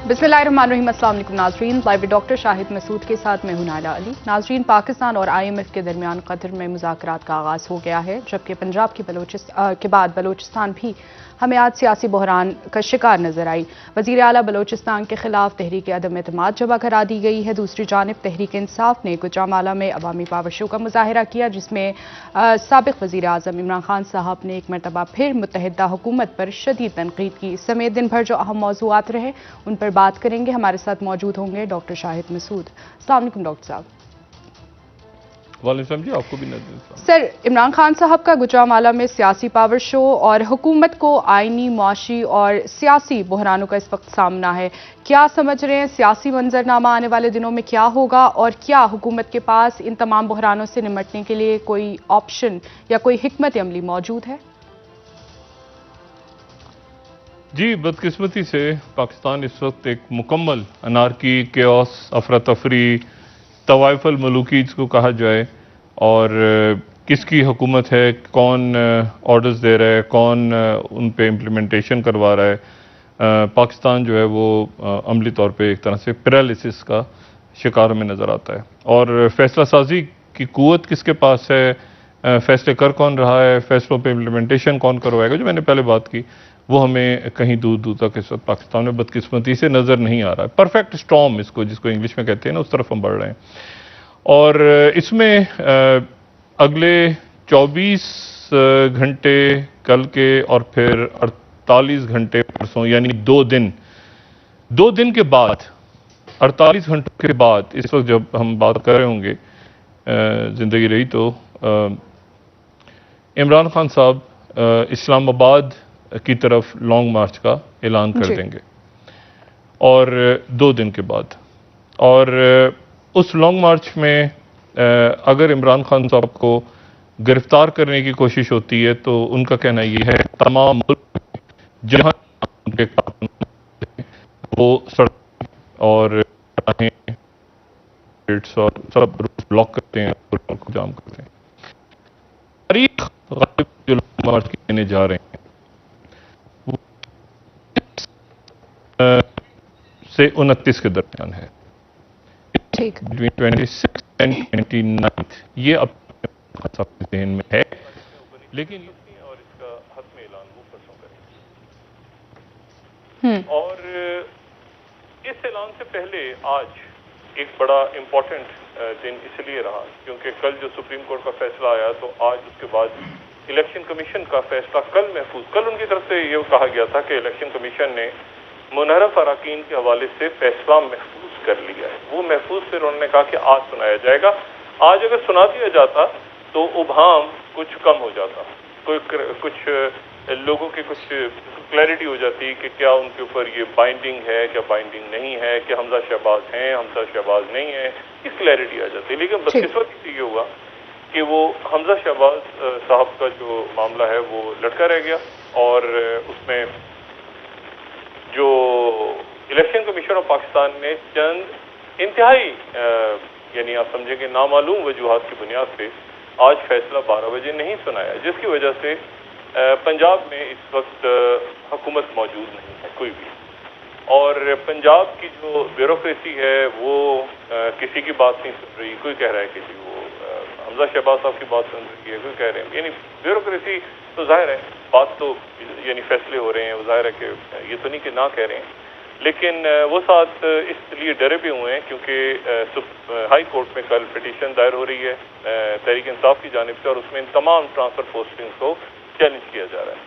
बिस्मिल्लाहिर्रहमानिर्रहीम। अस्सलाम वालेकुम नाजरीन, live with doctor Shahid Masood के साथ मैं हूं नायला अली। नाजरीन, पाकिस्तान और IMF के दरमियान कतर में मुज़ाकरात का आगाज़ हो गया है, जबकि पंजाब के बाद बलोचिस्तान भी हमें आज सियासी बहरान का शिकार नजर आई। वज़ीर आला बलोचिस्तान के खिलाफ तहरीक अदम एतमाद जमा करा दी गई है। दूसरी जानब तहरीक इंसाफ ने गुजरांवाला में अवामी पावर शो का मुजाहरा किया, जिसमें साबिक़ वज़ीर आज़म इमरान खान साहब ने एक मरतबा फिर मुत्तहिदा हुकूमत पर शदीद तनकीद की। समेत दिन भर जो अहम मौज़ूआत रहे उन पर बात करेंगे। हमारे साथ मौजूद होंगे डॉक्टर शाहिद मसूद। अस्सलाम वालेकुम डॉक्टर साहब। वालेकुम जी, आपको भी नजर। सर, इमरान खान साहब का गुजरांवाला में सियासी पावर शो और हुकूमत को आईनी, मुआशी और सियासी बहरानों का इस वक्त सामना है। क्या समझ रहे हैं सियासी मंजरनामा आने वाले दिनों में क्या होगा, और क्या हुकूमत के पास इन तमाम बहरानों से निपटने के लिए कोई ऑप्शन या कोई हिकमत अमली मौजूद है? जी, बदकिस्मती से पाकिस्तान इस वक्त एक मुकम्मल अनारकी, केओस, अफरा तफरी, तवाइफल मलूकी जिसको कहा जाए, और किसकी हुकूमत है, कौन ऑर्डर्स दे रहा है, कौन उन पे इम्प्लीमेंटेशन करवा रहा है। पाकिस्तान जो है वो अमली तौर पे एक तरह से पैरालिसिस का शिकार में नज़र आता है। और फैसला साजी की कुव्वत किसके पास है, फैसले कर कौन रहा है, फैसलों पे इम्प्लीमेंटेशन कौन करवाएगा, जो मैंने पहले बात की, वो हमें कहीं दूर दूर तक इस वक्त पाकिस्तान में बदकिस्मती से नज़र नहीं आ रहा है। परफेक्ट स्टॉर्म जिसको इंग्लिश में कहते हैं ना, उस तरफ हम बढ़ रहे हैं। और इसमें अगले 24 घंटे कल के और फिर 48 घंटे परसों, यानी 2 दिन के बाद, 48 घंटों के बाद, इस वक्त जब हम बात कर रहे होंगे, ज़िंदगी रही तो इमरान खान साहब इस्लामाबाद की तरफ लॉन्ग मार्च का ऐलान कर देंगे, और 2 दिन के बाद। और उस लॉन्ग मार्च में अगर इमरान खान साहब को गिरफ्तार करने की कोशिश होती है तो उनका कहना ये है तमाम मुल्क जहां उनके वो सड़क और सब ब्लॉक करते हैं और को जाम करते हैं। तारीख जो लॉन्ग मार्च कहने जा रहे हैं से 29 के दरमियान है, ठीक, 26 एंड 29, ये अब ज़हन में है, लेकिन और इसका हत्म ऐलान वो परसों करेंगे। और इस ऐलान से पहले आज एक बड़ा इम्पोर्टेंट दिन इसलिए रहा क्योंकि कल जो सुप्रीम कोर्ट का फैसला आया, तो आज उसके बाद इलेक्शन कमीशन का फैसला कल उनकी तरफ से ये कहा गया था कि इलेक्शन कमीशन ने मुनहरफ अराकीन के हवाले से फैसला महफूज कर लिया है। वो महफूज फिर उन्होंने कहा कि आज सुनाया जाएगा। आज अगर सुना दिया जाता तो उभाम कुछ कम हो जाता, कुछ लोगों की कुछ क्लैरिटी हो जाती कि क्या उनके ऊपर ये बाइंडिंग है, क्या बाइंडिंग नहीं है, कि हमजा शहबाज हैं, हमजा शहबाज नहीं है, इस क्लैरिटी आ जाती। लेकिन बदकिस्मती से ये हुआ कि वो हमजा शहबाज साहब का जो मामला है वो लटका रह गया, और उसमें जो इलेक्शन कमीशन ऑफ पाकिस्तान ने चंद इंतहाई यानी आप समझेंगे नामालूम वजूहात की बुनियाद पे आज फैसला 12 बजे नहीं सुनाया, जिसकी वजह से पंजाब में इस वक्त हुकूमत मौजूद नहीं है कोई भी। और पंजाब की जो ब्यूरोक्रेसी है वो किसी की बात नहीं सुन रही। कोई कह रहा है कि वो हमजा शहबाज साहब की बात सुन रही है, कोई कह रहे हैं, यानी ब्यूरोक्रेसी तो जाहिर है बात तो यानी फैसले हो रहे हैं, वो जाहिर है कि ये तो नहीं कि ना कह रहे हैं, लेकिन वो साथ इसलिए डरे भी हुए हैं क्योंकि हाई कोर्ट में कल पिटीशन दायर हो रही है तहरीक इंसाफ की जानिब से, और उसमें इन तमाम ट्रांसफर पोस्टिंग्स को चैलेंज किया जा रहा है।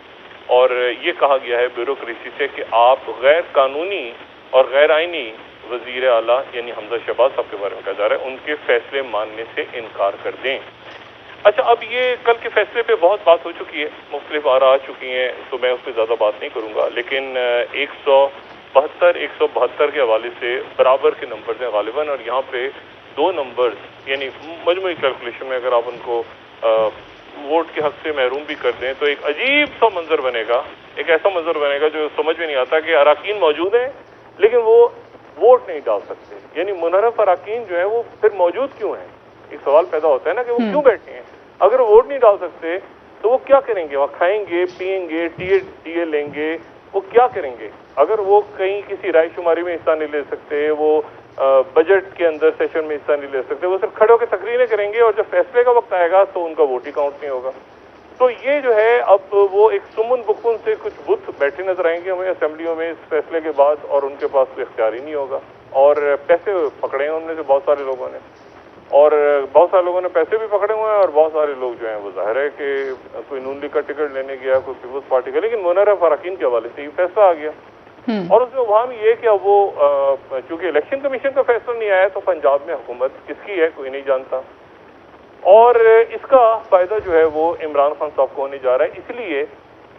और ये कहा गया है ब्यूरोक्रेसी से कि आप गैर कानूनी और गैर आइनी वज़ीर आला यानी हमजा शहबाज साहब के बारे में कहा जा रहा है, उनके फैसले मानने से इनकार कर दें। अच्छा, अब ये कल के फैसले पे बहुत बात हो चुकी है, मुख्तलिफ आरा आ चुकी हैं, तो मैं उस पर ज़्यादा बात नहीं करूँगा, लेकिन 172 के हवाले से बराबर के नंबर हैं गालिबन, और यहाँ पे 2 नंबर्स यानी मजमूई कैलकुलेशन में अगर आप उनको वोट के हक से महरूम भी कर दें तो एक अजीब सा मंजर बनेगा, एक ऐसा मंजर बनेगा जो समझ में नहीं आता कि अराकीन मौजूद हैं लेकिन वो वोट नहीं डाल सकते। यानी मुनहरफ अराकीन जो है वो फिर मौजूद क्यों हैं? एक सवाल पैदा होता है ना कि वो क्यों बैठे हैं। अगर वो वोट नहीं डाल सकते तो वो क्या करेंगे? वहाँ खाएंगे, पिएंगे, टीए लेंगे, वो क्या करेंगे? अगर वो कहीं किसी रायशुमारी में हिस्सा नहीं ले सकते, वो बजट के अंदर सेशन में हिस्सा नहीं ले सकते, वो सिर्फ खड़े होकर तकरीरें करेंगे और जब फैसले का वक्त आएगा तो उनका वोट ही काउंट नहीं होगा। तो ये जो है अब वो एक सुमुन बुकुन से कुछ बुत बैठे नजर आएंगे हमें असेंबलियों में इस फैसले के बाद, और उनके पास कोई इख्तियार ही नहीं होगा। और पैसे पकड़े हैं उनमें से बहुत सारे लोगों ने, और बहुत सारे लोगों ने पैसे भी पकड़े हुए हैं, और बहुत सारे लोग जो हैं वो जाहिर है कि कोई नून लीग का टिकट लेने गया, कोई पीपुल्स पार्टी का, लेकिन मुनर्रफ अरकान के हवाले से ये फैसला आ गया। और उसमें वहां ये कि अब वो चूंकि इलेक्शन कमीशन का फैसला नहीं आया तो पंजाब में हुकूमत किसकी है कोई नहीं जानता, और इसका फायदा जो है वो इमरान खान साहब को होने जा रहा है। इसलिए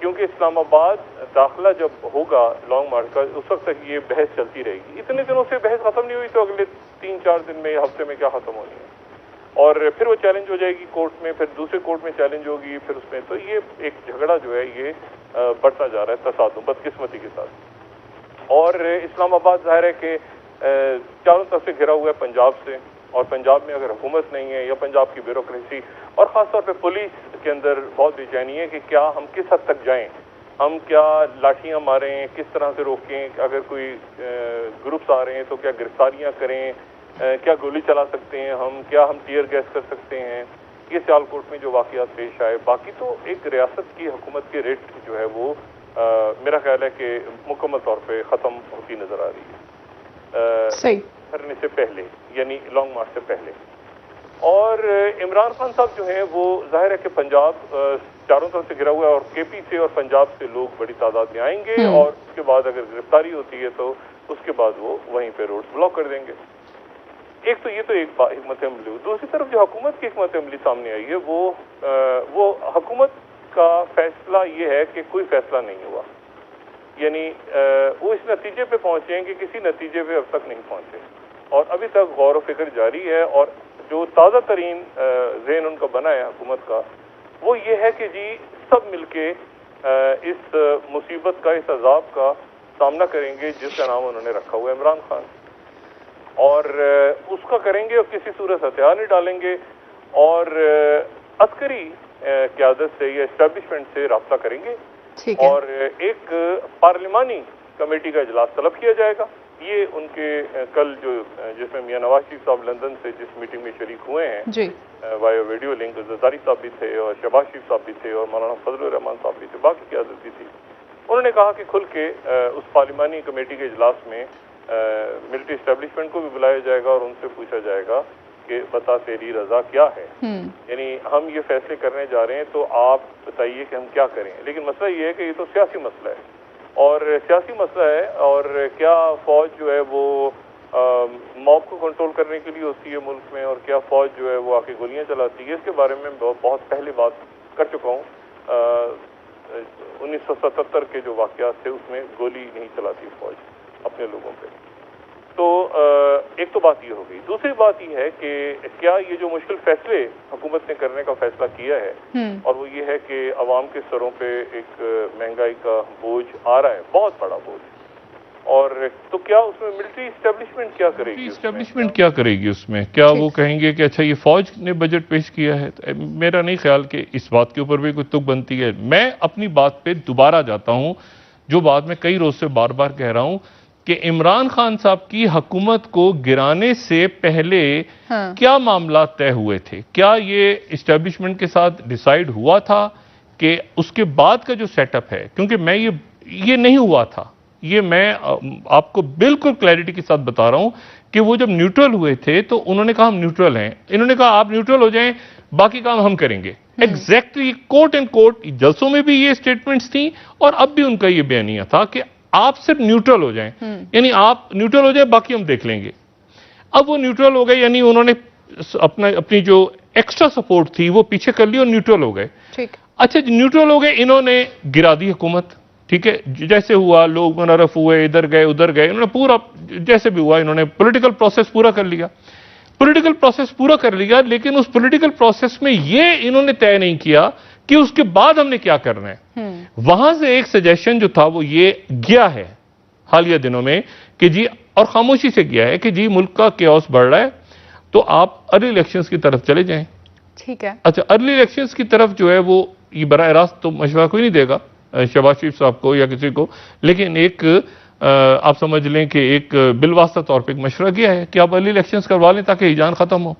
क्योंकि इस्लामाबाद दाखिला जब होगा लॉन्ग मार्च का, उस वक्त तक ये बहस चलती रहेगी। इतने दिनों से बहस खत्म नहीं हुई, तो अगले 3-4 दिन में, हफ्ते में क्या खत्म होनी है, और फिर वो चैलेंज हो जाएगी कोर्ट में, फिर दूसरे कोर्ट में चैलेंज होगी, फिर उसमें, तो ये एक झगड़ा जो है ये बढ़ता जा रहा है तसादुम बदकिस्मती के साथ। और इस्लामाबाद जाहिर है कि चारों तरफ से घिरा हुआ है पंजाब से, और पंजाब में अगर हुकूमत नहीं है या पंजाब की ब्यूरोक्रेसी और ख़ासतौर पे पुलिस के अंदर बहुत बेचैनी है कि क्या हम किस हद तक जाएं, हम क्या लाठियां मारें, किस तरह से रोकें, अगर कोई ग्रुप्स आ रहे हैं तो क्या गिरफ्तारियां करें, क्या गोली चला सकते हैं हम, क्या हम टीयर गैस कर सकते हैं। ये सियालकोट में जो वाक़यात पेश आए, बाकी तो एक रियासत की हुकूमत की रेट जो है वो मेरा ख्याल है कि मुकम्मल तौर पे ख़त्म होती नज़र आ रही है सही करने से पहले, यानी लॉन्ग मार्च से पहले। और इमरान खान साहब जो हैं वो जाहिर है कि पंजाब चारों तरफ से घिरा हुआ है, और केपी से और पंजाब से लोग बड़ी तादाद में आएंगे, और उसके बाद अगर गिरफ्तारी होती है तो उसके बाद वो वहीं पे रोड ब्लॉक कर देंगे। एक तो ये तो एक हिकमत अमली। दूसरी तरफ जो हुकूमत की हिकमत अमली सामने आई है वो हुकूमत का फैसला ये है कि कोई फैसला नहीं हुआ, यानी वो इस नतीजे पे पहुंचे हैं कि किसी नतीजे पे अब तक नहीं पहुंचे, और अभी तक गौर व फिक्र जारी है। और जो ताज़ा तरीन ज़हन उनका बना है हुकूमत का, वो ये है कि जी सब मिलके इस मुसीबत का, इस अजाब का सामना करेंगे जिसका नाम उन्होंने रखा हुआ है इमरान खान, और उसका करेंगे और किसी सूरत हथियार नहीं डालेंगे, और अस्करी क़यादत से या इस्टेब्लिशमेंट से रब्ता करेंगे, और एक पार्लिमानी कमेटी का इजलास तलब किया जाएगा। ये उनके कल जो जिसमें मियां नवाज शरीफ साहब लंदन से जिस मीटिंग में शरीक हुए हैं वाया वीडियो लिंक, जरदारी साहब भी थे और शहबाज शरीफ साहब भी थे और मौलाना फजलुर रहमान साहब भी थे, बाकी क़यादत भी थी। उन्होंने कहा कि खुल के उस पार्लिमानी कमेटी के इजलास में मिलिट्री इस्टेब्लिशमेंट को भी बुलाया जाएगा और उनसे पूछा जाएगा कि बता तेरी रजा क्या है, यानी हम ये फैसले करने जा रहे हैं तो आप बताइए कि हम क्या करें। लेकिन मसला ये है कि ये तो सियासी मसला है, और सियासी मसला है, और क्या फौज जो है वो मॉब को कंट्रोल करने के लिए होती है मुल्क में, और क्या फौज जो है वो आके गोलियां चलाती है, इसके बारे में बहुत पहले बात कर चुका हूँ। 1977 के जो वाक़यात थे उसमें गोली नहीं चलाती फौज अपने लोगों पे। तो एक तो बात ये हो गई। दूसरी बात ये है कि क्या ये जो मुश्किल फैसले हुकूमत ने करने का फैसला किया है, और वो ये है कि अवाम के सरों पे एक महंगाई का बोझ आ रहा है, बहुत बड़ा बोझ, और तो क्या उसमें मिलिट्री इस्टेब्लिशमेंट क्या करेगी? इस्टेब्लिशमेंट क्या करेगी उसमें? क्या वो कहेंगे कि अच्छा ये फौज ने बजट पेश किया है? तो मेरा नहीं ख्याल कि इस बात के ऊपर भी कोई तुक बनती है। मैं अपनी बात पे दोबारा जाता हूं, जो बात मैं कई रोज से बार बार कह रहा हूं कि इमरान खान साहब की हुकूमत को गिराने से पहले क्या मामला तय हुए थे? क्या ये इस्टेब्लिशमेंट के साथ डिसाइड हुआ था कि उसके बाद का जो सेटअप है, क्योंकि मैं ये नहीं हुआ था, ये मैं आपको बिल्कुल क्लैरिटी के साथ बता रहा हूं कि वो जब न्यूट्रल हुए थे तो उन्होंने कहा हम न्यूट्रल हैं, इन्होंने कहा आप न्यूट्रल हो जाएं, बाकी काम हम करेंगे। एग्जैक्टली कोर्ट एंड कोर्ट जलसों में भी ये स्टेटमेंट्स थी, और अब भी उनका ये बयानिया था कि आप सिर्फ न्यूट्रल हो जाएं, यानी आप न्यूट्रल हो जाएं, बाकी हम देख लेंगे। अब वो न्यूट्रल हो गए, यानी उन्होंने अपनी जो एक्स्ट्रा सपोर्ट थी वो पीछे कर ली और न्यूट्रल हो गए। अच्छा, न्यूट्रल हो गए, इन्होंने गिरा दी हुकूमत, ठीक है, जैसे हुआ, लोग मुनर्रफ हुए, इधर गए उधर गए, इन्होंने पूरा जैसे भी हुआ इन्होंने पॉलिटिकल प्रोसेस पूरा कर लिया, पॉलिटिकल प्रोसेस पूरा कर लिया। लेकिन उस पॉलिटिकल प्रोसेस में ये इन्होंने तय नहीं किया कि उसके बाद हमने क्या करना है। वहां से एक सजेशन जो था वो ये गया है हालिया दिनों में कि जी, और खामोशी से गया है कि जी मुल्क का केओस बढ़ रहा है तो आप अर्ली इलेक्शंस की तरफ चले जाएं। ठीक है। अच्छा, अर्ली इलेक्शंस की तरफ जो है वो ये बराह रास्त तो मशवरा कोई नहीं देगा, शहबाज शरीफ साहब को या किसी को, लेकिन एक आप समझ लें कि एक बिलवास्ता तौर पे एक मशवरा किया है कि आप अर्ली इलेक्शंस करवा लें ताकि हिजान खत्म हो।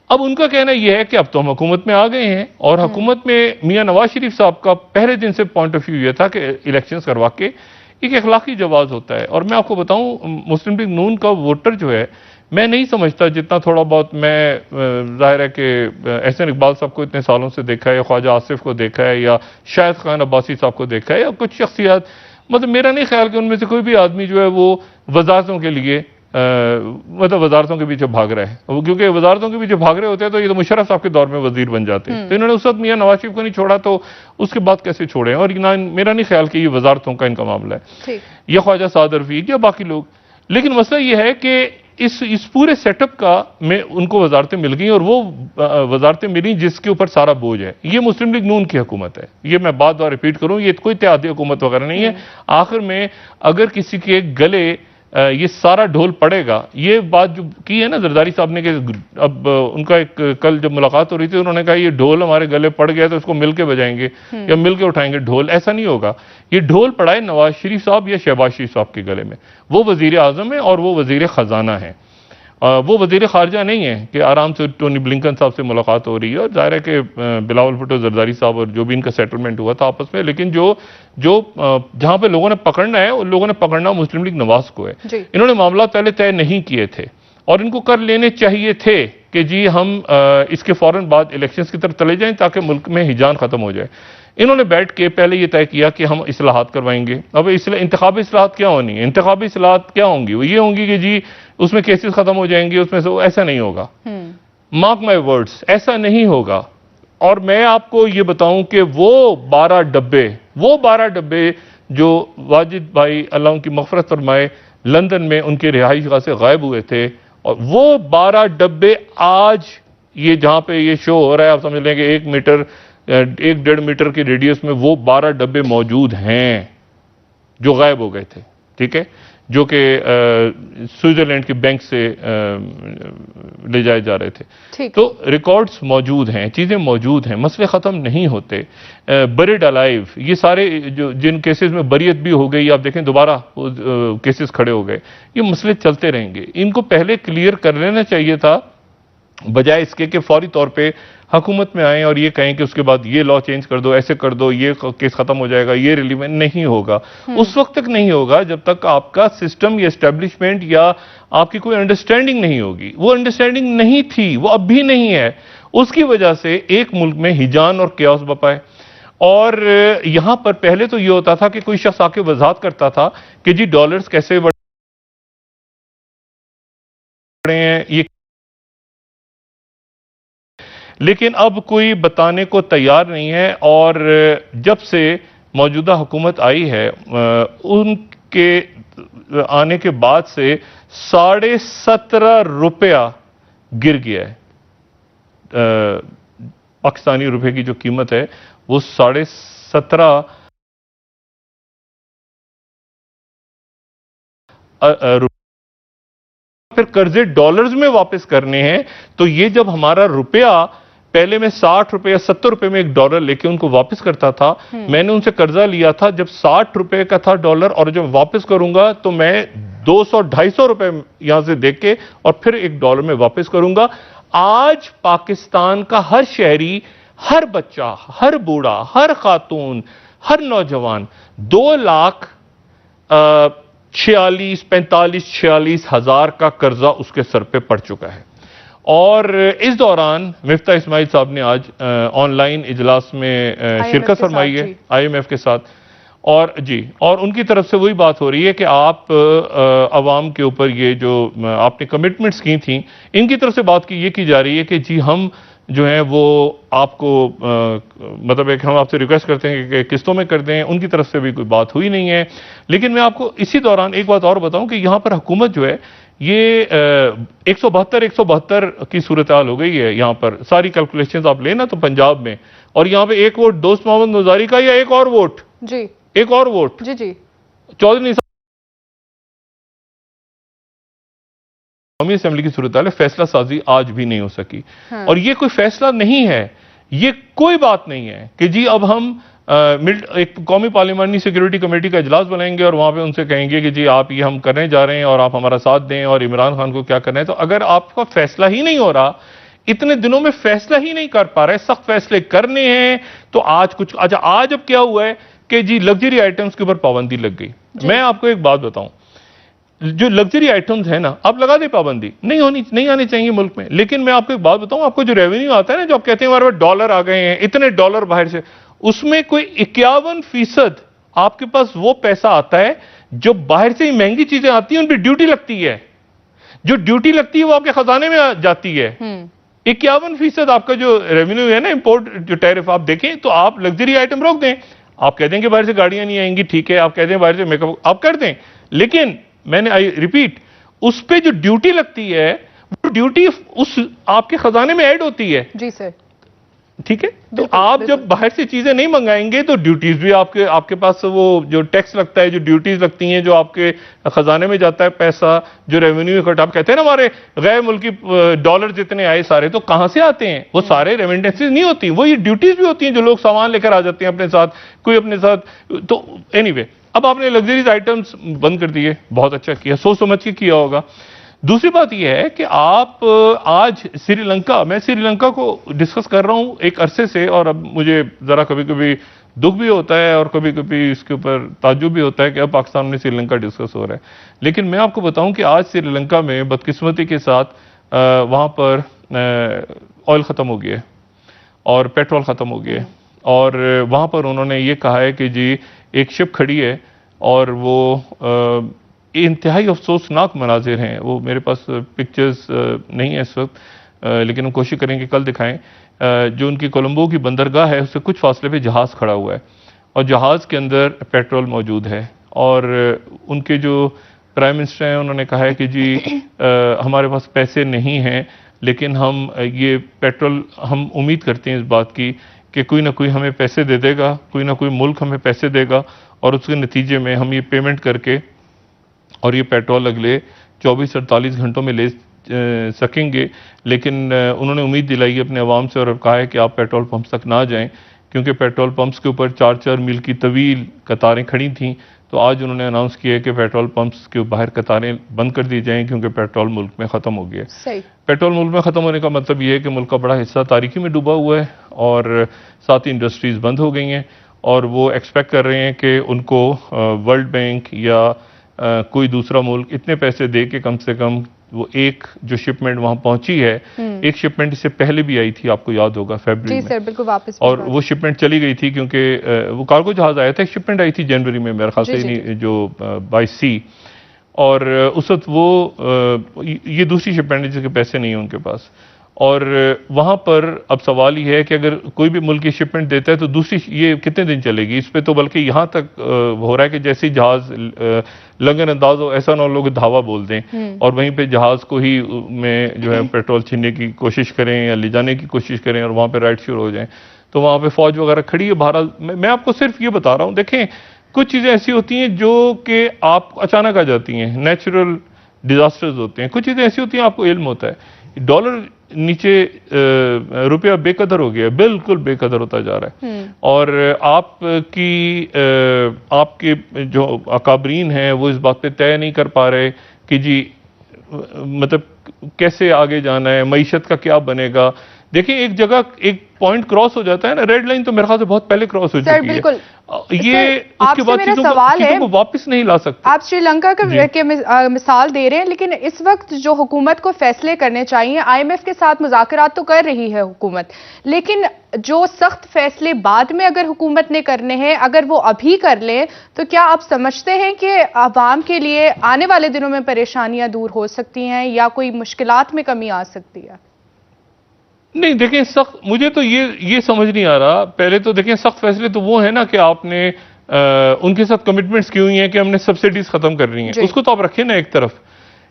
अब उनका कहना यह है कि अब तो हम हुकूमत में आ गए हैं और हुकूमत में मियां नवाज शरीफ साहब का पहले दिन से पॉइंट ऑफ व्यू यह था कि इलेक्शंस करवा के एक अखलाकी जवाब होता है। और मैं आपको बताऊं, मुस्लिम लीग नून का वोटर जो है, मैं नहीं समझता, जितना थोड़ा बहुत मैं जाहिर है कि एहसन इकबाल साहब को इतने सालों से देखा है, या ख्वाजा आसिफ को देखा है, या शायद खान अब्बासी साहब को देखा है, या कुछ शख्सियात, मतलब मेरा नहीं ख्याल कि उनमें से कोई भी आदमी जो है वो वजारतों के लिए मतलब वजारतों के पीछे भाग रहा है। क्योंकि वजारतों के पीछे भाग रहे होते हैं तो ये तो मुशर्रफ साहब के दौर में वजीर बन जाते हैं। तो इन्होंने उस वक्त मियां नवाज शरीफ को नहीं छोड़ा, तो उसके बाद कैसे छोड़े? और मेरा नहीं ख्याल कि ये वजारतों का इनका मामला है, या ख्वाजा साद रफीक या बाकी लोग। लेकिन मसला ये है कि इस पूरे सेटअप का में उनको वजारतें मिल गई, और वो वजारतें मिली जिसके ऊपर सारा बोझ है। ये मुस्लिम लीग नून की हुकूमत है, ये मैं बार बार रिपीट करूं, ये कोई इत्तेहादी हुकूमत वगैरह नहीं है। आखिर में अगर किसी के गले ये सारा ढोल पड़ेगा, ये बात जो की है ना जरदारी साहब ने, कि अब उनका एक कल जब मुलाकात हो रही थी उन्होंने कहा ये ढोल हमारे गले पड़ गया तो इसको मिलके बजाएंगे या मिलके उठाएंगे ढोल। ऐसा नहीं होगा। ये ढोल पड़ा है नवाज शरीफ साहब या शहबाज शरीफ साहब के गले में। वो वजीर आजम है और वो वजीर खजाना है, वो वजीर खारजा नहीं है कि आराम से टोनी ब्लिंकन साहब से मुलाकात हो रही है। और जाहिर है कि बिलावल भुट्टो जरदारी साहब और जो भी इनका सेटलमेंट हुआ था आपस में, लेकिन जो जहां पे लोगों ने पकड़ना है उन लोगों ने पकड़ना मुस्लिम लीग नवाज को है। इन्होंने मामला पहले तय नहीं किए थे और इनको कर लेने चाहिए थे कि जी हम इसके फौरन बाद इलेक्शंस की तरफ चले जाएं ताकि मुल्क में हिजान खत्म हो जाए। इन्होंने बैठ के पहले ये तय किया कि हम इस्लाहात करवाएंगे। अब इंतखाबी इस्लाहात क्या होनी है? इंतखाबी इस्लाहात क्या होंगी? वो ये होंगी कि जी उसमें केसेस खत्म हो जाएंगे, उसमें से ऐसा नहीं होगा। मार्क माय वर्ड्स, ऐसा नहीं होगा। और मैं आपको ये बताऊं कि वो 12 डब्बे जो वाजिद भाई अल्लाह उनकी मग़फ़िरत फरमाए लंदन में उनके रिहाइश गाह से गायब हुए थे, और वो 12 डब्बे आज ये जहां पे ये शो हो रहा है, आप समझ लें कि 1-1.5 मीटर के रेडियस में वो 12 डब्बे मौजूद हैं जो गायब हो गए थे। ठीक है, जो कि स्विट्जरलैंड के बैंक से ले जाए जा रहे थे। तो रिकॉर्ड्स मौजूद हैं, चीजें मौजूद हैं, मसले खत्म नहीं होते। बरीड अलाइव, ये सारे जो जिन केसेस में बरियत भी हो गई, आप देखें दोबारा केसेस खड़े हो गए, ये मसले चलते रहेंगे। इनको पहले क्लियर कर लेना चाहिए था, बजाय इसके कि फौरी तौर पे हुकूमत में आए और ये कहें कि उसके बाद ये लॉ चेंज कर दो, ऐसे कर दो, ये केस खत्म हो जाएगा, ये रिलीवेंट नहीं होगा। उस वक्त तक नहीं होगा जब तक आपका सिस्टम या एस्टेब्लिशमेंट या आपकी कोई अंडरस्टैंडिंग नहीं होगी। वो अंडरस्टैंडिंग नहीं थी, वो अब भी नहीं है। उसकी वजह से एक मुल्क में हिजान और क्यास बपाए। और यहां पर पहले तो ये होता था कि कोई शख्स आके वजाहत करता था कि जी डॉलर्स कैसे बढ़े हैं, ये, लेकिन अब कोई बताने को तैयार नहीं है। और जब से मौजूदा हुकूमत आई है उनके आने के बाद से 17.5 रुपया गिर गया है। पाकिस्तानी रुपए की जो कीमत है वो 17.5 फिर कर्जे डॉलर्स में वापस करने हैं। तो ये जब हमारा रुपया पहले मैं 60 रुपए या 70 रुपए में एक डॉलर लेके उनको वापस करता था, मैंने उनसे कर्जा लिया था जब 60 रुपए का था डॉलर, और जब वापस करूंगा तो मैं 200-250 रुपए यहां से देख के और फिर एक डॉलर में वापस करूंगा। आज पाकिस्तान का हर शहरी, हर बच्चा, हर बूढ़ा, हर खातून, हर नौजवान 2,46,45 हज़ार का कर्जा उसके सर पे पड़ चुका है। और इस दौरान मिफ्ता इस्माइल साहब ने आज ऑनलाइन इजलास में शिरकत फरमाई है IMF के साथ, और और उनकी तरफ से वही बात हो रही है कि आप अवाम के ऊपर ये जो आपने कमिटमेंट्स की थी, इनकी तरफ से बात ये की जा रही है कि जी हम जो है वो आपको मतलब एक हम आपसे रिक्वेस्ट करते हैं कि किस्तों में कर दें। उनकी तरफ से भी कोई बात हुई नहीं है। लेकिन मैं आपको इसी दौरान एक बात और बताऊं कि यहां पर हुकूमत जो है ये 172 की सूरत हाल हो गई है। यहां पर सारी कैलकुलेशंस आप लेना तो पंजाब में, और यहां पे एक वोट दोस्त मोहम्मद मुजारी का या एक और वोट चौधरी कौमी असेंबली की सूरत हाल है। फैसला साजी आज भी नहीं हो सकी। और ये कोई फैसला नहीं है, ये कोई बात नहीं है कि जी अब हम एक कौमी पार्लिमानी सिक्योरिटी कमेटी का इजलास बनाएंगे और वहां पे उनसे कहेंगे कि जी आप ये हम करने जा रहे हैं और आप हमारा साथ दें और इमरान खान को क्या करना है। तो अगर आपका फैसला ही नहीं हो रहा, इतने दिनों में फैसला ही नहीं कर पा रहे, सख्त फैसले करने हैं, तो आज कुछ अच्छा आज अब क्या हुआ है कि जी लग्जरी आइटम्स के ऊपर पाबंदी लग गई। मैं आपको एक बात बताऊं, जो लग्जरी आइटम्स है ना, आप लगा दे पाबंदी, नहीं आनी चाहिए मुल्क में। लेकिन मैं आपको एक बात बताऊं, आपको जो रेवेन्यू आता है ना, जो आप कहते हैं हमारे पास डॉलर आ गए हैं, इतने डॉलर बाहर से, उसमें कोई 51% आपके पास वो पैसा आता है जो बाहर से ही महंगी चीजें आती हैं, उन पर ड्यूटी लगती है। जो ड्यूटी लगती है वो आपके खजाने में आ जाती है। 51% आपका जो रेवेन्यू है ना, इंपोर्ट जो टैरिफ आप देखें, तो आप लग्जरी आइटम रोक दें। आप कह दें कि बाहर से गाड़ियां नहीं आएंगी, ठीक है, आप कह दें बाहर से मेकअप आप कर दें, लेकिन मैंने आई रिपीट, उस पे जो ड्यूटी लगती है वो ड्यूटी उस आपके खजाने में ऐड होती है। जी सर, ठीक है। तो आप जब बाहर से चीजें नहीं मंगाएंगे तो ड्यूटीज भी आपके पास वो जो टैक्स लगता है, जो ड्यूटीज लगती हैं, जो आपके खजाने में जाता है पैसा, जो रेवेन्यू इकट्ठा, आप कहते हैं ना हमारे गैर मुल्की डॉलर जितने आए सारे, तो कहां से आते हैं? वो सारे रेमिटेंसेज नहीं होती, वो ये ड्यूटीज भी होती हैं जो लोग सामान लेकर आ जाते हैं अपने साथ, कोई अपने साथ। तो एनीवे, अब आपने लग्जरीज आइटम्स बंद कर दिए, बहुत अच्छा किया, सोच समझ के किया होगा। दूसरी बात यह है कि आप आज श्रीलंका, मैं श्रीलंका को डिस्कस कर रहा हूं एक अरसे से, और अब मुझे जरा कभी कभी दुख भी होता है और कभी कभी इसके ऊपर ताज्जुब भी होता है कि अब पाकिस्तान में श्रीलंका डिस्कस हो रहा है। लेकिन मैं आपको बताऊं कि आज श्रीलंका में बदकिस्मती के साथ वहां पर ऑयल खत्म हो गया है और पेट्रोल खत्म हो गया है, और वहां पर उन्होंने ये कहा है कि जी एक शिप खड़ी है और वो इंतहाई अफसोसनाक मनाजिर हैं। वो मेरे पास पिक्चर्स नहीं है इस वक्त, लेकिन हम कोशिश करेंगे कल दिखाएं। जो उनकी कोलंबो की बंदरगाह है उससे कुछ फासले पे जहाज़ खड़ा हुआ है और जहाज़ के अंदर पेट्रोल मौजूद है, और उनके जो प्राइम मिनिस्टर हैं उन्होंने कहा है कि जी हमारे पास पैसे नहीं हैं, लेकिन हम ये पेट्रोल, हम उम्मीद करते हैं इस बात की कि कोई ना कोई हमें पैसे दे देगा, कोई ना कोई मुल्क हमें पैसे देगा, और उसके नतीजे में हम ये पेमेंट करके और ये पेट्रोल अगले 24-48 घंटों में ले सकेंगे। लेकिन उन्होंने उम्मीद दिलाई अपने अवाम से और कहा है कि आप पेट्रोल पंप तक ना जाएं, क्योंकि पेट्रोल पंप्स के ऊपर 4-4 मील की तवील कतारें खड़ी थीं। तो आज उन्होंने अनाउंस किया है कि पेट्रोल पंप्स के बाहर कतारें बंद कर दी जाएं, क्योंकि पेट्रोल मुल्क में ख़त्म हो गया है। पेट्रोल मुल्क में ख़त्म होने का मतलब ये है कि मुल्क का बड़ा हिस्सा तारीकी में डूबा हुआ है और साथ ही इंडस्ट्रीज़ बंद हो गई हैं, और वो एक्सपेक्ट कर रहे हैं कि उनको वर्ल्ड बैंक या कोई दूसरा मुल्क इतने पैसे दे के कम से कम वो एक जो शिपमेंट वहां पहुंची है, एक शिपमेंट इससे पहले भी आई थी, आपको याद होगा फरवरी में। सर बिल्कुल, वापस और वो शिपमेंट चली गई थी क्योंकि वो कार्गो जहाज आया था, एक शिपमेंट आई थी जनवरी में मेरे ख्याल से, नहीं जो बाय सी, और उस वक्त वो ये दूसरी शिपमेंट है जिसके पैसे नहीं है उनके पास। और वहां पर अब सवाल ये है कि अगर कोई भी मुल्क की शिपमेंट देता है तो दूसरी ये कितने दिन चलेगी? इस पे तो बल्कि यहां तक हो रहा है कि जैसे ही जहाज लंगन अंदाज हो, ऐसा ना लोग धावा बोल दें और वहीं पे जहाज को ही में जो है पेट्रोल छीनने की कोशिश करें या ले जाने की कोशिश करें और वहां पे राइड शुरू हो जाए। तो वहां पे फौज वगैरह खड़ी है। बहरहाल मैं आपको सिर्फ ये बता रहा हूं, देखें कुछ चीजें ऐसी होती हैं जो कि आप अचानक आ जाती हैं, नेचुरल डिजास्टर्स होते हैं, कुछ चीजें ऐसी होती हैं आपको इल्म होता है। डॉलर नीचे, रुपया बेकदर हो गया, बिल्कुल बेकदर होता जा रहा है, और आपके जो अकाबरीन हैं वो इस बात पे तय नहीं कर पा रहे कि जी मतलब कैसे आगे जाना है, मईशत का क्या बनेगा। देखिए एक जगह एक पॉइंट क्रॉस हो जाता है ना, रेड लाइन तो मेरे ख्याल से बहुत पहले क्रॉस हो चुकी है। ये उसके बाद चीजों को वापस नहीं ला सकते। आप श्रीलंका के मिसाल दे रहे हैं, लेकिन इस वक्त जो हुकूमत को फैसले करने चाहिए, आईएमएफ के साथ मुज़ाकरात तो कर रही है हुकूमत, लेकिन जो सख्त फैसले बाद में अगर हुकूमत ने करने हैं, अगर वो अभी कर ले, तो क्या आप समझते हैं कि आवाम के लिए आने वाले दिनों में परेशानियां दूर हो सकती हैं या कोई मुश्किलात में कमी आ सकती है? नहीं देखें, सख्त मुझे तो ये समझ नहीं आ रहा। पहले तो देखें सख्त फैसले तो वो है ना कि आपने उनके साथ कमिटमेंट्स की हुई हैं कि हमने सब्सिडीज खत्म कर रही हैं, उसको तो आप रखें ना एक तरफ।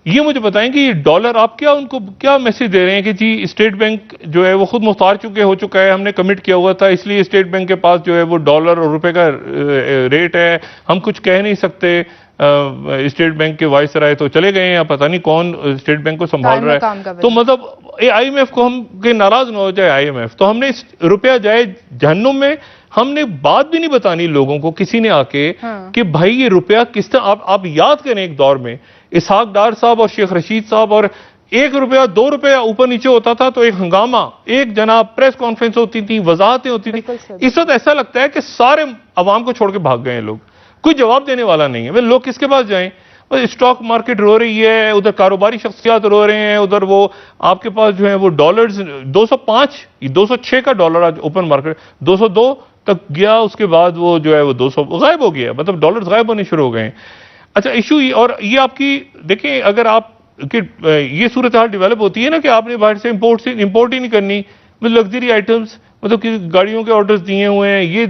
ये मुझे बताएं कि ये डॉलर आप क्या उनको क्या मैसेज दे रहे हैं कि जी स्टेट बैंक जो है वो खुद मुख्तार हो चुका है, हमने कमिट किया हुआ था, इसलिए स्टेट बैंक के पास जो है वो डॉलर और रुपए का रेट है, हम कुछ कह नहीं सकते। स्टेट बैंक के वाइसराय तो चले गए हैं, या पता नहीं कौन स्टेट बैंक को संभाल रहा है। तो मतलब आईएमएफ को हम के नाराज ना हो जाए आईएमएफ, तो हमने रुपया जाए जहन्नुम में, हमने बात भी नहीं बतानी लोगों को किसी ने आके कि भाई ये रुपया किस तरह, आप याद करें एक दौर में इसहाक डार साहब और शेख रशीद साहब, और 1 रुपया 2 रुपया ऊपर नीचे होता था तो एक हंगामा, एक जनाब प्रेस कॉन्फ्रेंस होती थी, वजाहतें होती थी। इस वक्त ऐसा लगता है कि सारे अवाम को छोड़ के भाग गए हैं लोग, कोई जवाब देने वाला नहीं है। वे लोग किसके पास जाएं? स्टॉक मार्केट रो रही है, उधर कारोबारी शख्सियात रो रहे हैं, उधर वो आपके पास जो है वो डॉलर्स 205 206 का डॉलर आज ओपन मार्केट 202 तक गया, उसके बाद वो जो है वो 200 गायब हो गया, मतलब डॉलर्स गायब होने शुरू हो गए। अच्छा इशू, और ये आपकी देखें, अगर आप कि ये सूरत हाल डेवलप होती है ना कि आपने बाहर से इंपोर्ट ही नहीं करनी, लग्जरी आइटम्स, मतलब कि गाड़ियों के ऑर्डर्स दिए हुए हैं ये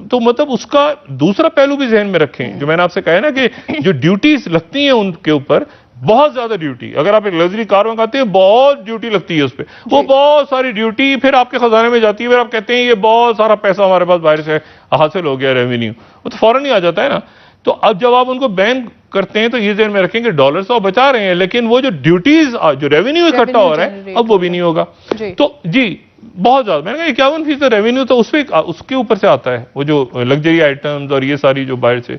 तो मतलब उसका दूसरा पहलू भी जहन में रखें। जो मैंने आपसे कहा है ना कि जो ड्यूटीज लगती हैं उनके ऊपर, बहुत ज्यादा ड्यूटी, अगर आप एक लग्जरी कार मंगाते हैं बहुत ड्यूटी लगती है उस पर, वो बहुत सारी ड्यूटी फिर आपके खजाने में जाती है, फिर आप कहते हैं ये बहुत सारा पैसा हमारे पास बाहर से हासिल हो गया रेवेन्यू, वो तो फौरन ही आ जाता है ना। तो अब जब आप उनको बैन करते हैं तो ये ध्यान में रखेंगे डॉलर्स तो बचा रहे हैं, लेकिन वो जो ड्यूटीज जो रेवेन्यू इकट्ठा हो रहा है अब वो भी नहीं होगा। तो जी बहुत ज्यादा, मैंने कहा 51% रेवेन्यू तो उसके ऊपर से आता है, वो जो लग्जरी आइटम्स और ये सारी जो बाहर से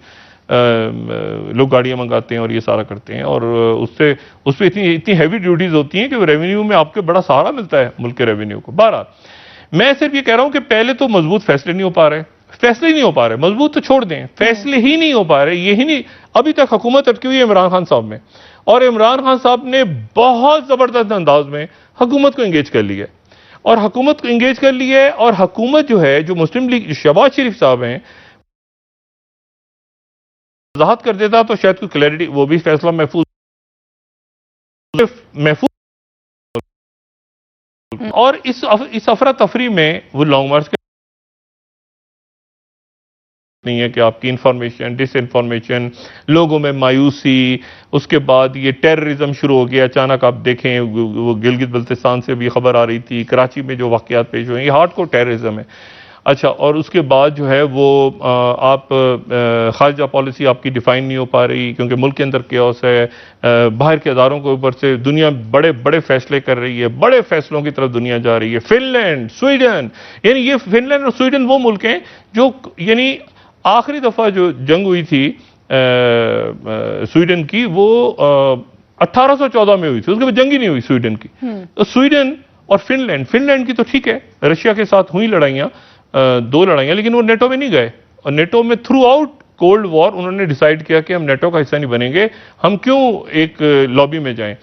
लोग गाड़ियां मंगाते हैं और ये सारा करते हैं, और उस पर इतनी हैवी ड्यूटीज होती हैं कि रेवेन्यू में आपके बड़ा सहारा मिलता है मुल्क के रेवेन्यू को। बहरहाल मैं सिर्फ ये कह रहा हूं कि पहले तो मजबूत फैसले नहीं हो पा रहे, मजबूत तो छोड़ दें, फैसले ही नहीं हो पा रहे, यही नहीं, अभी तक हुकूमत अटकी हुई है इमरान खान साहब में, और इमरान खान साहब ने बहुत जबरदस्त अंदाज में हुकूमत को एंगेज कर लिया है, और हुकूमत जो है, जो मुस्लिम लीग शहबाज शरीफ साहब हैं, वजाहत कर देता तो शायद कोई क्लैरिटी, वो भी फैसला महफूज, और इस अफरा तफरी में वो लॉन्ग मार्च नहीं है कि आपकी इंफॉर्मेशन, डिसइंफॉर्मेशन, लोगों में मायूसी, उसके बाद ये टेररिज्म शुरू हो गया अचानक। आप देखें वो गिलगित बल्तिस्तान से भी खबर आ रही थी, कराची में जो वाकयात पेश हुए, ये हार्डकोर टेररिज्म है। अच्छा, और उसके बाद जो है वो आप खारजा पॉलिसी आपकी डिफाइन नहीं हो पा रही क्योंकि मुल्क के अंदर केओस है, बाहर के अदारों के ऊपर से दुनिया बड़े बड़े फैसले कर रही है, बड़े फैसलों की तरफ दुनिया जा रही है। फिनलैंड, स्वीडन, यानी ये फिनलैंड और स्वीडन वो मुल्क हैं जो, यानी आखिरी दफा जो जंग हुई थी स्वीडन की वो 1814 में हुई थी, उसके बाद जंग ही नहीं हुई स्वीडन की। तो स्वीडन और फिनलैंड की तो ठीक है, रशिया के साथ हुई लड़ाइयां, 2 लड़ाइयां, लेकिन वो नेटो में नहीं गए, और नेटो में थ्रू आउट कोल्ड वॉर उन्होंने डिसाइड किया कि हम नेटो का हिस्सा नहीं बनेंगे, हम क्यों एक लॉबी में जाएं।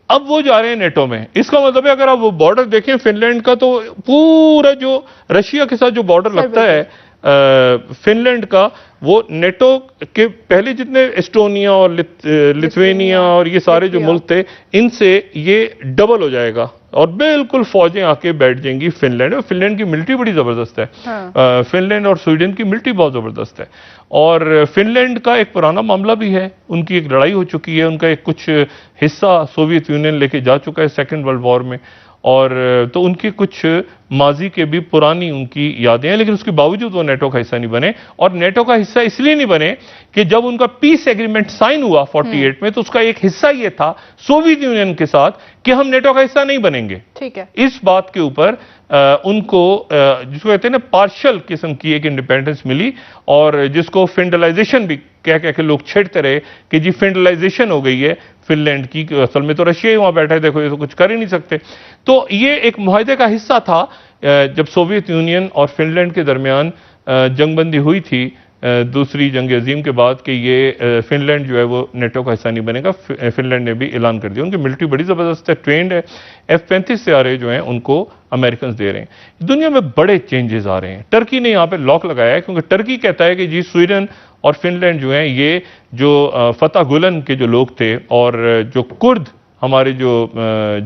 अब वो जा रहे हैं नेटो में। इसका मतलब है अगर आप वो बॉर्डर देखें फिनलैंड का, तो पूरा जो रशिया के साथ जो बॉर्डर लगता है फिनलैंड का, वो नेटो के पहले जितने एस्टोनिया और लिथुआनिया और ये सारे जो मुल्क थे, इनसे ये डबल हो जाएगा और बिल्कुल फौजें आके बैठ जाएंगी फिनलैंड में। फिनलैंड की मिलिट्री बड़ी जबरदस्त है। हाँ। फिनलैंड और स्वीडन की मिलिट्री बहुत जबरदस्त है, और फिनलैंड का एक पुराना मामला भी है, उनकी एक लड़ाई हो चुकी है, उनका एक कुछ हिस्सा सोवियत यूनियन लेके जा चुका है सेकेंड वर्ल्ड वॉर में, और तो उनकी कुछ माजी के भी पुरानी उनकी यादें हैं, लेकिन उसके बावजूद वो नेटो का हिस्सा नहीं बने। और नेटो का हिस्सा इसलिए नहीं बने कि जब उनका पीस एग्रीमेंट साइन हुआ 48 में, तो उसका एक हिस्सा ये था सोवियत यूनियन के साथ कि हम नेटो का हिस्सा नहीं बनेंगे। ठीक है, इस बात के ऊपर उनको जिसको कहते हैं ना पार्शियल किस्म की एक इंडिपेंडेंस मिली, और जिसको फिनलाइजेशन भी कह कह के लोग छेड़ते रहे कि जी फिनलाइजेशन हो गई है फिनलैंड की, असल में तो रशिया ही वहां बैठा है, देखो ये तो कुछ कर ही नहीं सकते। तो ये एक मुआहदे का हिस्सा था जब सोवियत यूनियन और फिनलैंड के दरमियान जंगबंदी हुई थी दूसरी जंग अजीम के बाद कि ये फिनलैंड जो है वो नेटो का हिस्सा नहीं बनेगा। फिनलैंड ने भी ऐलान कर दिया। उनकी मिलिट्री बड़ी ज़बरदस्त है, ट्रेंड है, F-35 से आ रहे जो हैं उनको अमेरिकन दे रहे हैं। दुनिया में बड़े चेंजेस आ रहे हैं। टर्की ने यहाँ पे लॉक लगाया है क्योंकि टर्की कहता है कि जी स्वीडन और फिनलैंड जो हैं ये जो फतह गुलन के जो लोग थे और जो कुर्द हमारे जो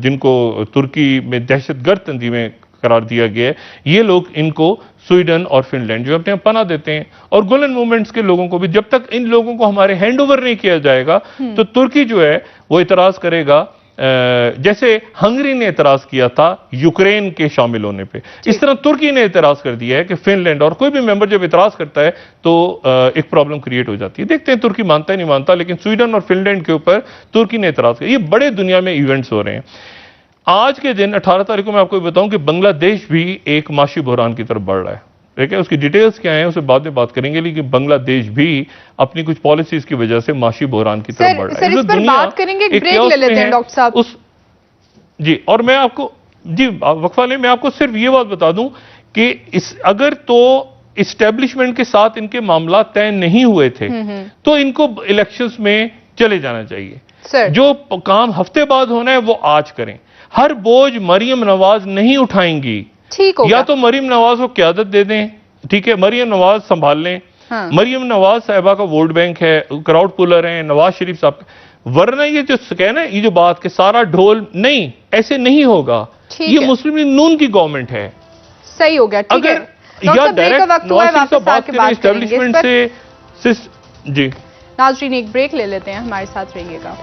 जिनको तुर्की में दहशतगर्द तंजीमें करार दिया गया है, ये लोग इनको स्वीडन और फिनलैंड जो अपने यहाँ पनाह देते हैं। और गोलन मूवमेंट्स के लोगों को भी जब तक इन लोगों को हमारे हैंड ओवर नहीं किया जाएगा तो तुर्की जो है वो इतराज करेगा, जैसे हंगरी ने इतराज किया था यूक्रेन के शामिल होने पे, इस तरह तुर्की ने इतराज कर दिया है कि फिनलैंड और कोई भी मेंबर जब इतराज करता है तो एक प्रॉब्लम क्रिएट हो जाती है। देखते हैं तुर्की मानता है नहीं मानता, लेकिन स्वीडन और फिनलैंड के ऊपर तुर्की ने इतराज किया। ये बड़े दुनिया में इवेंट्स हो रहे हैं। आज के दिन 18 तारीख को मैं आपको बताऊं कि बांग्लादेश भी एक माशी बहरान की तरफ बढ़ रहा है। ठीक है, उसकी डिटेल्स क्या है उसे बाद में बात करेंगे, लेकिन बांग्लादेश भी अपनी कुछ पॉलिसीज की वजह से माशी बहरान की तरफ बढ़ रहा है। सर, इस पर बात करेंगे, एक ब्रेक ले लेते हैं डॉक्टर साहब। जी, और मैं आपको जी वक्फा ले, मैं आपको सिर्फ ये बात बता दूं कि अगर तो इस्टेब्लिशमेंट के साथ इनके मामला तय नहीं हुए थे तो इनको इलेक्शंस में चले जाना चाहिए। सर, जो काम हफ्ते बाद होना है वो आज करें। हर बोझ मरियम नवाज नहीं उठाएंगी, ठीक होगा। या तो मरियम नवाज को क़यादत दे दें, ठीक है, मरियम नवाज संभाल लें। हाँ। मरियम नवाज साहिबा का वोट बैंक है, क्राउड पुलर हैं नवाज शरीफ साहब, वरना ये जो कहना ये जो बात के सारा ढोल नहीं, ऐसे नहीं होगा। ये मुस्लिम लीग नून की गवर्नमेंट है। सही हो गया, ठीक है। या डायरेक्ट नवाज शरीफ बात करें एस्टेब्लिशमेंट से। जी नाज़रीन, एक ब्रेक ले लेते हैं, हमारे साथ रहिएगा।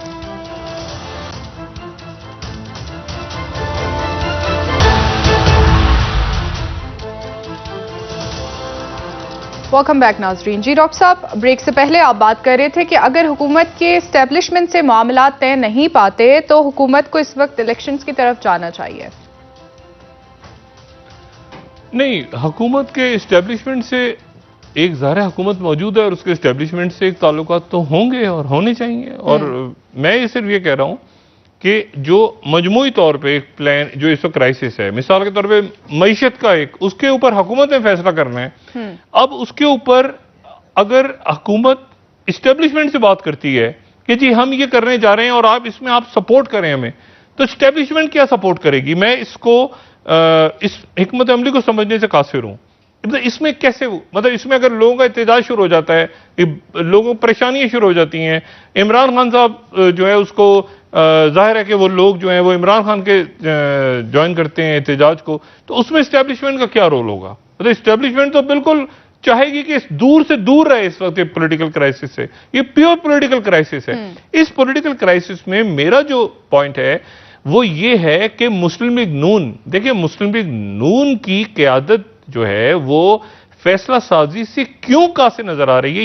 वेलकम बैक नाज़रीन। जी डॉक्टर साहब, ब्रेक से पहले आप बात कर रहे थे कि अगर हुकूमत के एस्टेब्लिशमेंट से मामला तय नहीं पाते तो हुकूमत को इस वक्त इलेक्शंस की तरफ जाना चाहिए। नहीं, हुकूमत के एस्टेब्लिशमेंट से एक ज़ाहिर हुकूमत मौजूद है और उसके एस्टेब्लिशमेंट से एक ताल्लुकात तो होंगे और होने चाहिए। और मैं ये सिर्फ ये कह रहा हूं कि जो मजमूई तौर पे एक प्लान जो इस वक्त क्राइसिस है, मिसाल के तौर पे मईशत का एक, उसके ऊपर हुकूमत ने फैसला करना है। अब उसके ऊपर अगर हुकूमत इस्टेब्लिशमेंट से बात करती है कि जी हम ये करने जा रहे हैं और आप इसमें आप सपोर्ट करें हमें, तो इस्टेब्लिशमेंट क्या सपोर्ट करेगी? मैं इसको इस हिकमत अमली को समझने से कासिर हूं। इसमें कैसे, मतलब इसमें अगर लोगों का एहतजाज शुरू हो जाता है, लोगों को परेशानियां शुरू हो जाती हैं। इमरान खान साहब जो है उसको जाहिर है कि वो लोग जो हैं वो इमरान खान के ज्वाइन करते हैं एहतजाज को, तो उसमें इस्टेब्लिशमेंट का क्या रोल होगा? मतलब इस्टेब्लिशमेंट तो बिल्कुल चाहेगी कि दूर से दूर रहे इस वक्त पॉलिटिकल क्राइसिस से। ये प्योर पॉलिटिकल क्राइसिस है। इस पॉलिटिकल क्राइसिस में मेरा जो पॉइंट है वो ये है कि मुस्लिम लीग नून, देखिए मुस्लिम लीग नून की क़यादत जो है वो फैसला साजी से क्यों कासे नजर आ रही है,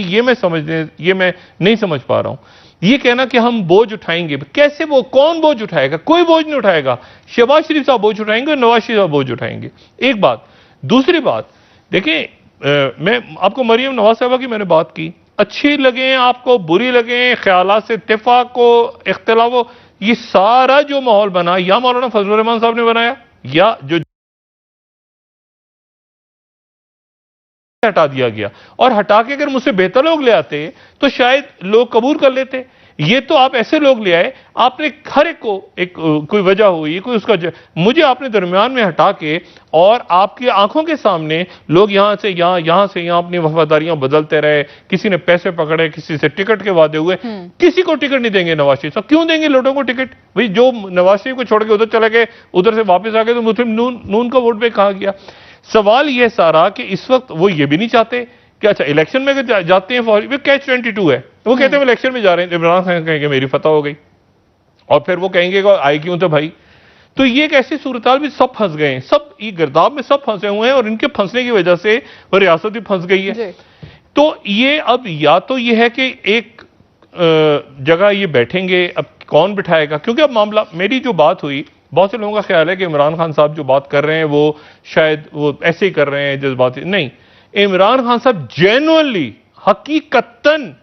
ये मैं नहीं समझ पा रहा हूं। ये कहना कि हम बोझ उठाएंगे, कैसे? वो कौन बोझ उठाएगा? कोई बोझ नहीं उठाएगा। शहबाज शरीफ साहब बोझ उठाएंगे और नवाज शरीफ साहब बोझ उठाएंगे। एक बात। दूसरी बात, देखिए मैं आपको मरियम नवाज साहबा की मैंने बात की, अच्छी लगे आपको, बुरी लगे, ख्यालात से इत्तेफाक हो, इख्तिलाफ हो, ये सारा जो माहौल बना या मौलाना फजलुर रहमान साहब ने बनाया या जो हटा दिया गया, और हटा के अगर मुझसे बेहतर लोग ले आते तो शायद लोग कबूल कर लेते। ये तो आप ऐसे लोग ले आए, आपने हर एक को एक कोई वजह हुई, कोई उसका मुझे आपने दरमियान में हटा के और आपकी आंखों के सामने लोग यहां से यहां से यहां अपनी वफादारियां बदलते रहे। किसी ने पैसे पकड़े, किसी से टिकट के वादे हुए। किसी को टिकट नहीं देंगे नवाज शरीफ साहब। क्यों देंगे लोगों को टिकट? भाई जो नवाज शरीफ को छोड़ के उधर चले गए, उधर से वापस आ गए, तो मुस्लिम नून का वोट बैंक कहां गया? सवाल यह सारा कि इस वक्त वो ये भी नहीं चाहते कि अच्छा इलेक्शन में अगर जाते हैं, वो कैच 22 है, वो कहते हैं इलेक्शन में जा रहे हैं, इमरान खान कहेंगे मेरी फतह हो गई, और फिर वो कहेंगे आए क्यों तो भाई। तो ये एक ऐसी सूरत भी सब फंस गए हैं, सब ये गिरदाब में सब फंसे हुए हैं और इनके फंसने की वजह से वो रियासत भी फंस गई है। तो ये अब या तो ये है कि एक जगह ये बैठेंगे, अब कौन बिठाएगा? क्योंकि अब मामला, मेरी जो बात हुई, बहुत से लोगों का ख्याल है कि इमरान खान साहब जो बात कर रहे हैं वो शायद वो ऐसे ही कर रहे हैं जज्बाती। नहीं, इमरान खान साहब जेन्युइनली हकीकतन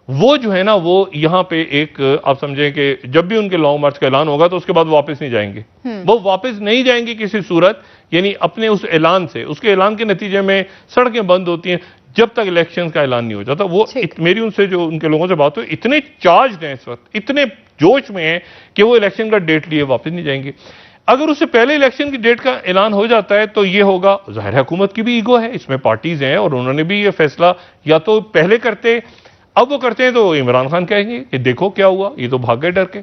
वो जो है ना वो यहां पे एक आप समझें कि जब भी उनके लॉन्ग मार्च का ऐलान होगा तो उसके बाद वापस नहीं जाएंगे। वो वापस नहीं जाएंगे किसी सूरत, यानी अपने उस ऐलान से, उसके ऐलान के नतीजे में सड़कें बंद होती हैं जब तक इलेक्शन का ऐलान नहीं हो जाता। वो मेरी उनसे जो उनके लोगों से बात हुई, इतने चार्ज हैं इस वक्त, इतने जोश में हैं कि वो इलेक्शन का डेट लिए वापस नहीं जाएंगे। अगर उससे पहले इलेक्शन की डेट का ऐलान हो जाता है तो ये होगा, जाहिर हुकूमत की भी ईगो है, इसमें पार्टीज हैं और उन्होंने भी ये फैसला या तो पहले करते, अब वो करते हैं तो इमरान खान कहेंगे कि देखो क्या हुआ, ये तो भाग गए डर के।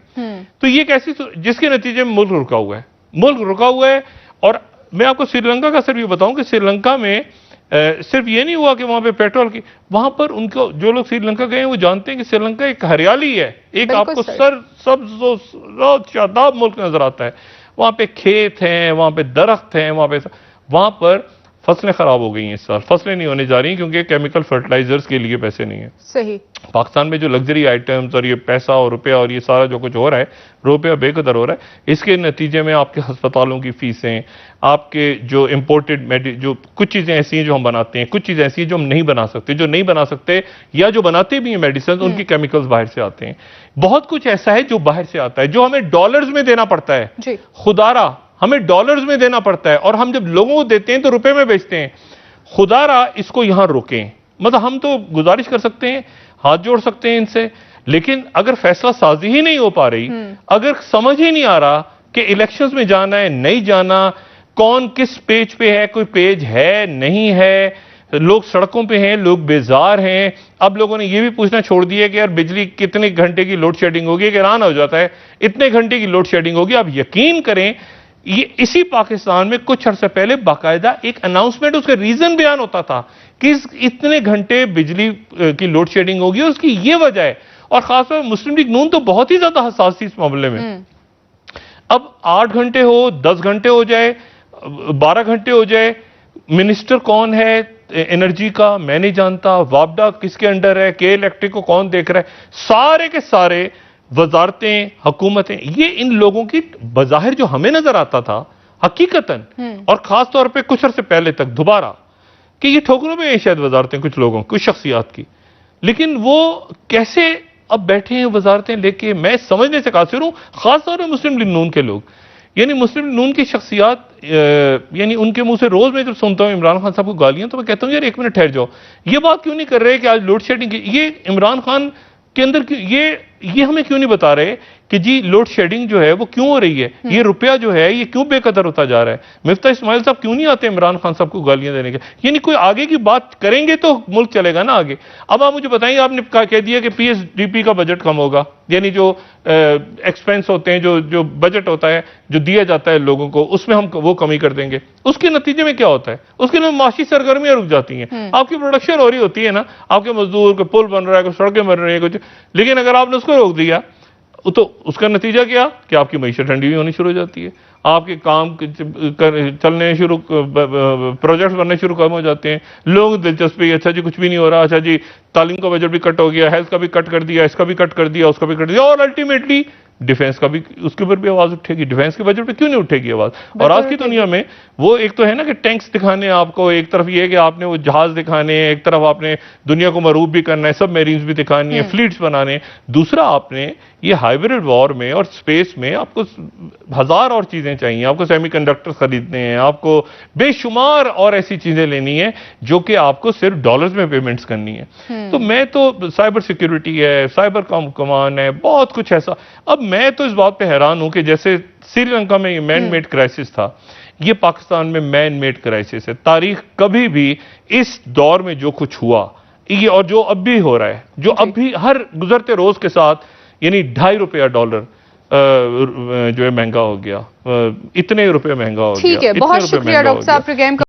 तो ये कैसी, जिसके नतीजे में मुल्क रुका हुआ है, मुल्क रुका हुआ है। और मैं आपको श्रीलंका का सिर्फ ये बताऊं कि श्रीलंका में सिर्फ ये नहीं हुआ कि वहां पे पेट्रोल की, वहां पर उनको जो लोग श्रीलंका गए हैं वो जानते हैं कि श्रीलंका एक हरियाली है, एक आपको सब्ज शादाब मुल्क नजर आता है। वहां पे खेत हैं, वहां पे दरख्त हैं, वहां पर फसलें खराब हो गई हैं इस साल, फसलें नहीं होने जा रही क्योंकि केमिकल फर्टिलाइजर्स के लिए पैसे नहीं है। सही। पाकिस्तान में जो लग्जरी आइटम्स और ये पैसा और रुपया और ये सारा जो कुछ हो रहा है, रुपया बेकदर हो रहा है, इसके नतीजे में आपके अस्पतालों की फीसें, आपके जो इम्पोर्टेड जो कुछ चीज़ें ऐसी हैं जो हम बनाते हैं, कुछ चीज़ें ऐसी हैं जो हम नहीं बना सकते, जो नहीं बना सकते या जो बनाते भी हैं मेडिसिन, उनकी केमिकल्स बाहर से आते हैं। बहुत कुछ ऐसा है जो बाहर से आता है, जो हमें डॉलर्स में देना पड़ता है। जी। खुदारा हमें डॉलर्स में देना पड़ता है और हम जब लोगों को देते हैं तो रुपए में बेचते हैं। खुदारा इसको यहां रोकें। मतलब हम तो गुजारिश कर सकते हैं, हाथ जोड़ सकते हैं इनसे, लेकिन अगर फैसला साजी ही नहीं हो पा रही, अगर समझ ही नहीं आ रहा कि इलेक्शंस में जाना है नहीं जाना, कौन किस पेज पे है, कोई पेज है नहीं है, लोग सड़कों पे हैं, लोग बेजार हैं। अब लोगों ने यह भी पूछना छोड़ दिया कि यार बिजली कितने घंटे की लोड शेडिंग होगी, एक हैरान हो जाता है, इतने घंटे की लोड शेडिंग होगी। आप यकीन करें, ये इसी पाकिस्तान में कुछ अर्से पहले बाकायदा एक अनाउंसमेंट, उसका रीजन बयान होता था कि इतने घंटे बिजली की लोड शेडिंग होगी, उसकी ये वजह है। और खासतौर मुस्लिम लीग नून तो बहुत ही ज्यादा हसास थी इस मामले में। अब 8 घंटे हो, 10 घंटे हो जाए, 12 घंटे हो जाए, मिनिस्टर कौन है एनर्जी का मैं नहीं जानता, वापडा किसके अंडर है, के इलेक्ट्रिक को कौन देख रहा है, सारे के सारे वजारतें, हुकूमतें, ये इन लोगों की बज़ाहिर जो हमें नजर आता था हकीकतन, और खास तौर पे कुछ अर्से पहले तक दोबारा, कि ये ठोकरों में शायद वजारतें कुछ लोगों, कुछ शख्सियात की, लेकिन वो कैसे अब बैठे हैं वजारतें लेके, मैं समझने से कासिर हूं। खास तौर पर मुस्लिम लीग नून के लोग, यानी मुस्लिम लीग नून की शख्सियात, यानी उनके मुंह से रोज मैं जब सुनता हूं इमरान खान साहब को गालियां, तो मैं कहता हूं यार एक मिनट ठहर जाओ, ये बात क्यों नहीं कर रहे कि आज लोड शेडिंग की, ये इमरान खान के अंदर ये हमें क्यों नहीं बता रहे कि जी लोड शेडिंग जो है वो क्यों हो रही है, ये रुपया जो है ये क्यों बेकदर होता जा रहा है। मिफ्ता इस्माइल साहब क्यों नहीं आते इमरान खान साहब को गालियां देने के, यानी कोई आगे की बात करेंगे तो मुल्क चलेगा ना आगे। अब आप मुझे बताइए, आपने कह दिया कि पीएसडीपी का बजट कम होगा, यानी जो एक्सपेंस होते हैं, जो बजट होता है जो दिया जाता है लोगों को, उसमें हम वो कमी कर देंगे। उसके नतीजे में क्या होता है, उसके लिए माशी सरगर्मियां रुक जाती हैं, आपकी प्रोडक्शन हो रही होती है ना, आपके मजदूर को पुल बन रहा है, कुछ सड़कें बन रही है कुछ, लेकिन अगर आपने उसको रोक दिया तो उसका नतीजा क्या कि आपकी मईशत ठंडी भी होनी शुरू हो जाती है, आपके काम चलने शुरू, प्रोजेक्ट्स बनने शुरू कम हो जाते हैं, लोग दिलचस्पी, अच्छा जी कुछ भी नहीं हो रहा, अच्छा जी तालीम का बजट भी कट हो गया, हेल्थ का भी कट कर दिया, इसका भी कट कर दिया, उसका भी कट दिया, और अल्टीमेटली डिफेंस का भी, उसके ऊपर भी आवाज उठेगी। डिफेंस के बजट पे क्यों नहीं उठेगी आवाज? और आज की दुनिया में वो एक तो है ना कि टैंक्स दिखाने आपको, एक तरफ ये है कि आपने वो जहाज दिखाने, एक तरफ आपने दुनिया को मरूब भी करना है, सब मेरीन्स भी दिखानी है, फ्लीट्स बनाने, दूसरा आपने ये हाइब्रिड वॉर में और स्पेस में आपको हजार और चीजें चाहिए, आपको सेमीकंडक्टर्स खरीदने हैं, आपको बेशुमार और ऐसी चीजें लेनी है जो कि आपको सिर्फ डॉलर्स में पेमेंट्स करनी है। तो मैं तो साइबर सिक्योरिटी है, साइबर कमान है, बहुत कुछ ऐसा। अब मैं तो इस बात पे हैरान हूं कि जैसे श्रीलंका में मैन मेड क्राइसिस था, ये पाकिस्तान में मैन मेड क्राइसिस है। तारीख कभी भी इस दौर में जो कुछ हुआ, ये और जो अब भी हो रहा है, जो अब भी हर गुजरते रोज के साथ, यानी $2.5 डॉलर जो है महंगा हो गया, इतने रुपए महंगा हो गया। ठीक है, बहुत शुक्रिया डॉक्टर साहब।